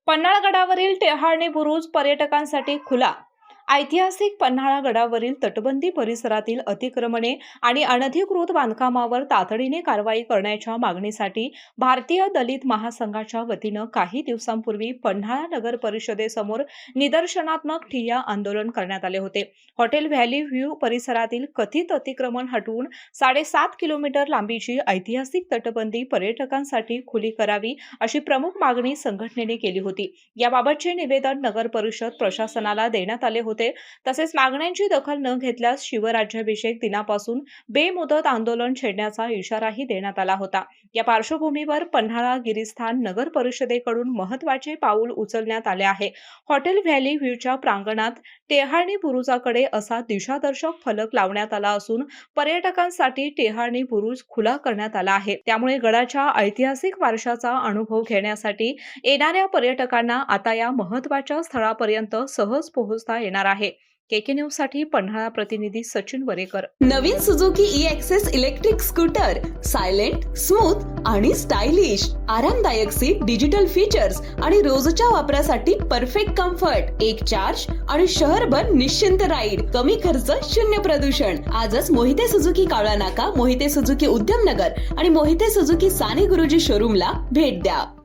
पन्हाळगडावरील टेहाळणी बुरुज पर्यटकांसाठी खुला. ऐतिहासिक पन्हाळगडावरील तटबंदी परिसरातील अतिक्रमणे आणि अनधिकृत बांधकामावर तातडीने कारवाई करण्याच्या मागणीसाठी भारतीय दलित महासंघाच्या वतीनं काही दिवसांपूर्वी पन्हाळा नगर परिषदेसमोर निदर्शनात्मक ठिय्या आंदोलन करण्यात आले होते. हॉटेल व्हॅली व्ह्यू परिसरातील कथित अतिक्रमण हटवून 7.5 किलोमीटर लांबीची ऐतिहासिक तटबंदी पर्यटकांसाठी खुली करावी अशी प्रमुख मागणी संघटनेने केली होती. याबाबतचे निवेदन नगर परिषद प्रशासनाला देण्यात आले होते. तसेच मागण्यांची दखल न घेतल्यास शिवराज्याभिषेक दिनापासून बेमुदत आंदोलन छेडण्याचा इशाराही देण्यात आला होता. या पार्श्वभूमीवर पन्हाळा गिरीस्थान नगर परिषदेकडून महत्त्वाचे पाऊल उचलण्यात आले आहे. हॉटेल व्हॅली व्ह्यूच्या प्रांगणात टेहाळणी बुरुजाकडे असा दिशादर्शक फलक लावण्यात आला असून पर्यटकांसाठी टेहाळणी बुरुज खुला करण्यात आला आहे. त्यामुळे गडाच्या ऐतिहासिक वारशाचा अनुभव घेण्यासाठी येणाऱ्या पर्यटकांना आता या महत्त्वाच्या स्थळापर्यंत सहज पोहोचता येणार आहे. केके न्यूज साठी पन्हाळा प्रतिनिधी सचिन वरेकर. नवीन Suzuki e access electric scooter silent, smooth आणि स्टायलिश, आरामदायक सीट, डिजिटल फीचर्स आणि रोजच्या वापरासाठी परफेक्ट कम्फर्ट, एक चार्ज आणि शहरभर निश्चिंत राईड, कमी खर्च, शून्य प्रदूषण. आजच मोहिते सुझुकी कावळा नाका, मोहिते सुझुकी उद्यमनगर आणि मोहिते सुझुकी साने गुरुजी शोरूमला भेट द्या.